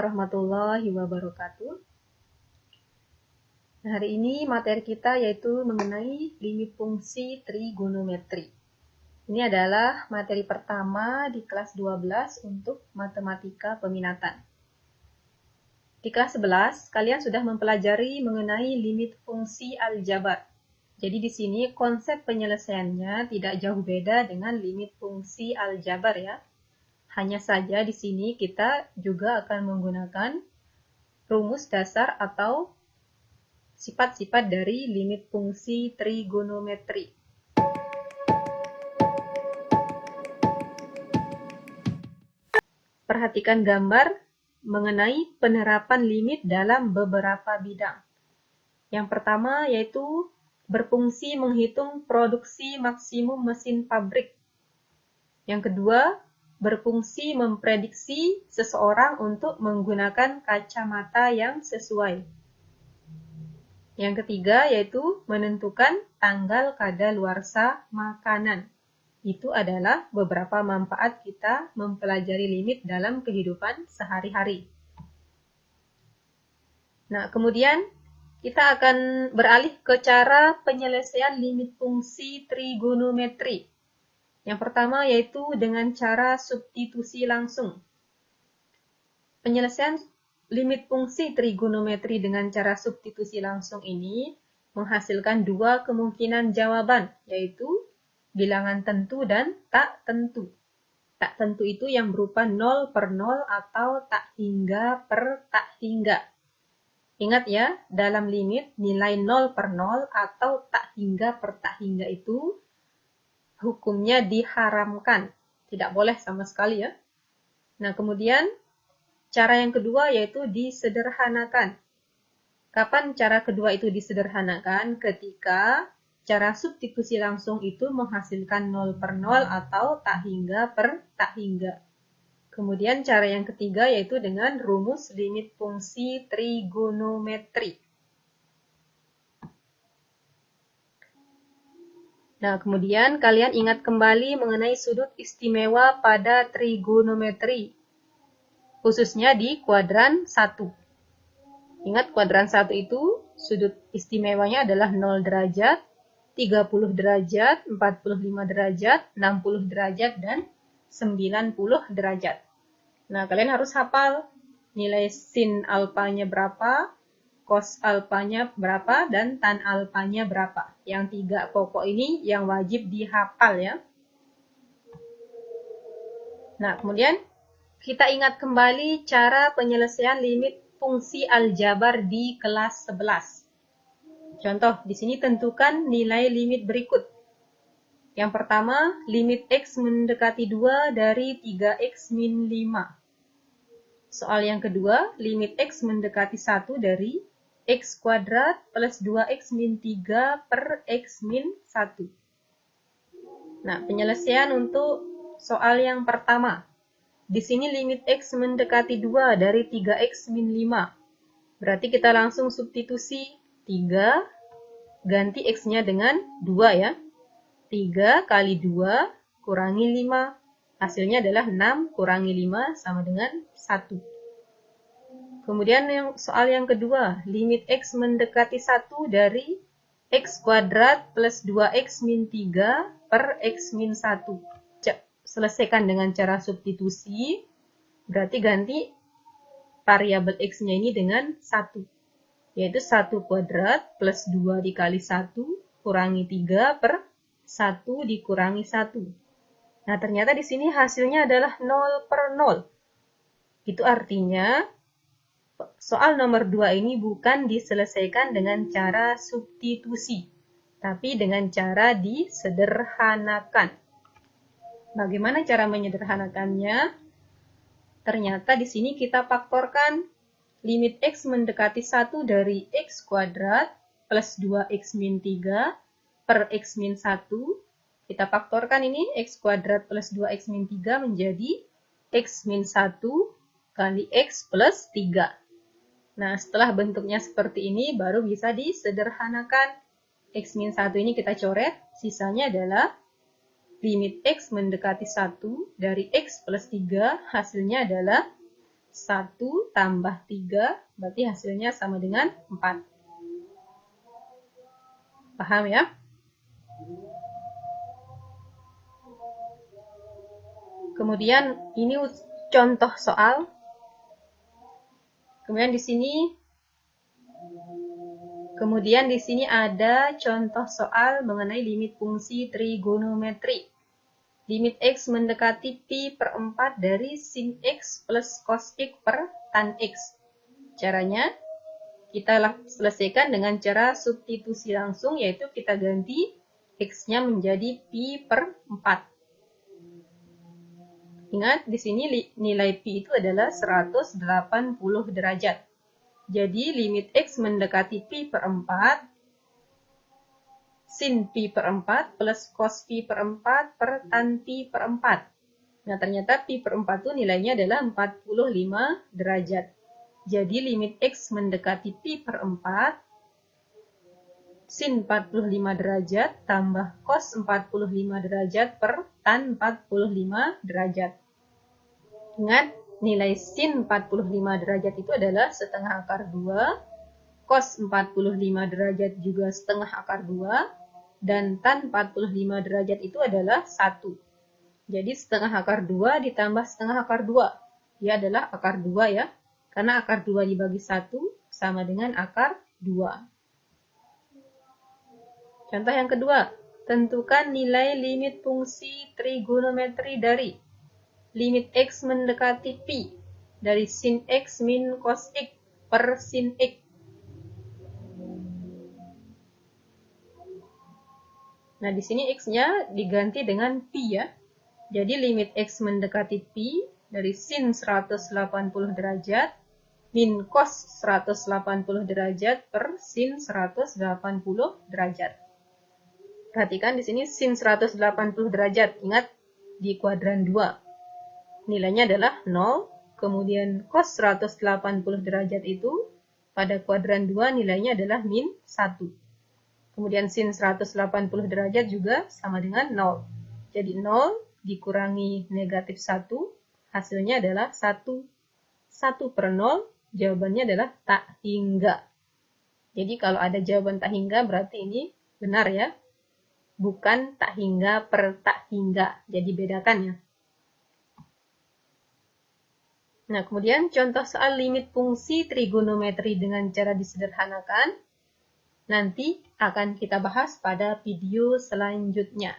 warahmatullahi wabarakatuh. Hari ini materi kita yaitu mengenai limit fungsi trigonometri. Ini adalah materi pertama di kelas 12 untuk matematika peminatan. Di kelas 11, kalian sudah mempelajari mengenai limit fungsi aljabar. Jadi di sini konsep penyelesaiannya tidak jauh beda dengan limit fungsi aljabar ya. Hanya saja di sini kita juga akan menggunakan rumus dasar atau sifat-sifat dari limit fungsi trigonometri. Perhatikan gambar mengenai penerapan limit dalam beberapa bidang. Yang pertama yaitu berfungsi menghitung produksi maksimum mesin pabrik. Yang kedua, berfungsi memprediksi seseorang untuk menggunakan kacamata yang sesuai. Yang ketiga yaitu menentukan tanggal kadaluarsa makanan. Itu adalah beberapa manfaat kita mempelajari limit dalam kehidupan sehari-hari. Nah, kemudian kita akan beralih ke cara penyelesaian limit fungsi trigonometri. Yang pertama yaitu dengan cara substitusi langsung. Penyelesaian limit fungsi trigonometri dengan cara substitusi langsung ini menghasilkan dua kemungkinan jawaban, yaitu bilangan tentu dan tak tentu. Tak tentu itu yang berupa 0 per 0 atau tak hingga per tak hingga. Ingat ya, dalam limit nilai 0 per 0 atau tak hingga per tak hingga itu hukumnya diharamkan. Tidak boleh sama sekali ya. Nah, kemudian cara yang kedua yaitu disederhanakan. Kapan cara kedua itu disederhanakan? Ketika cara substitusi langsung itu menghasilkan 0 per 0 atau tak hingga per tak hingga. Kemudian cara yang ketiga yaitu dengan rumus limit fungsi trigonometri. Nah, kemudian kalian ingat kembali mengenai sudut istimewa pada trigonometri, khususnya di kuadran 1. Ingat kuadran 1 itu sudut istimewanya adalah 0 derajat, 30 derajat, 45 derajat, 60 derajat, dan 90 derajat. Nah, kalian harus hafal nilai sin alfanya berapa, cos alfanya berapa, dan tan alfanya berapa. Yang tiga pokok ini yang wajib dihafal ya. Nah, kemudian kita ingat kembali cara penyelesaian limit fungsi aljabar di kelas 11. Contoh, di sini tentukan nilai limit berikut. Yang pertama, limit X mendekati 2 dari 3X min 5. Soal yang kedua, limit X mendekati 1 dari X kuadrat plus 2X min 3 per X min 1. Nah, penyelesaian untuk soal yang pertama. Di sini limit X mendekati 2 dari 3X min 5. Berarti kita langsung substitusi 3, ganti X-nya dengan 2 ya. 3 kali 2 kurangi 5. Hasilnya adalah 6 kurangi 5 sama dengan 1. Kemudian soal yang kedua, limit X mendekati 1 dari X kuadrat plus 2X min 3 per X min 1. Selesaikan dengan cara substitusi, berarti ganti variabel X-nya ini dengan 1. Yaitu 1 kuadrat plus 2 dikali 1 kurangi 3 per 1 dikurangi 1. Nah, ternyata di sini hasilnya adalah 0 per 0. Itu artinya soal nomor 2 ini bukan diselesaikan dengan cara substitusi, tapi dengan cara disederhanakan. Bagaimana cara menyederhanakannya? Ternyata di sini kita faktorkan limit X mendekati 1 dari X kuadrat plus 2X min 3 per X min 1. Kita faktorkan ini X kuadrat plus 2X min 3 menjadi X min 1 kali X plus 3. Nah, setelah bentuknya seperti ini, baru bisa disederhanakan. X min 1 ini kita coret, sisanya adalah limit X mendekati 1 dari X plus 3, hasilnya adalah 1 tambah 3, berarti hasilnya sama dengan 4. Paham ya? Kemudian ini contoh soal. Kemudian di sini ada contoh soal mengenai limit fungsi trigonometri. Limit X mendekati pi per 4 dari sin X plus cos X per tan X. Caranya, kita selesaikan dengan cara substitusi langsung, yaitu kita ganti X-nya menjadi pi per 4. Ingat, di sini nilai pi itu adalah 180 derajat. Jadi, limit X mendekati pi per 4, sin pi per 4 plus cos pi per 4 per tan pi per 4. Nah, ternyata pi per 4 itu nilainya adalah 45 derajat. Jadi, limit X mendekati pi per 4, sin 45 derajat tambah cos 45 derajat per tan 45 derajat. Ingat, nilai sin 45 derajat itu adalah setengah akar 2, cos 45 derajat juga setengah akar 2, dan tan 45 derajat itu adalah 1. Jadi setengah akar 2 ditambah setengah akar 2. Dia adalah akar 2 ya, karena akar 2 dibagi 1 sama dengan akar 2. Contoh yang kedua, tentukan nilai limit fungsi trigonometri dari limit X mendekati pi dari sin X min cos X per sin X. Nah, di sini X-nya diganti dengan pi ya. Jadi limit X mendekati pi dari sin 180 derajat min cos 180 derajat per sin 180 derajat. Perhatikan di sini sin 180 derajat. Ingat, di kuadran 2. Nilainya adalah 0. Kemudian cos 180 derajat itu pada kuadran 2 nilainya adalah min 1. Kemudian sin 180 derajat juga sama dengan 0. Jadi 0 dikurangi negatif 1, hasilnya adalah 1. 1 per 0, jawabannya adalah tak hingga. Jadi kalau ada jawaban tak hingga berarti ini benar ya. Bukan tak hingga per tak hingga. Jadi bedakan ya. Nah, kemudian contoh soal limit fungsi trigonometri dengan cara disederhanakan nanti akan kita bahas pada video selanjutnya.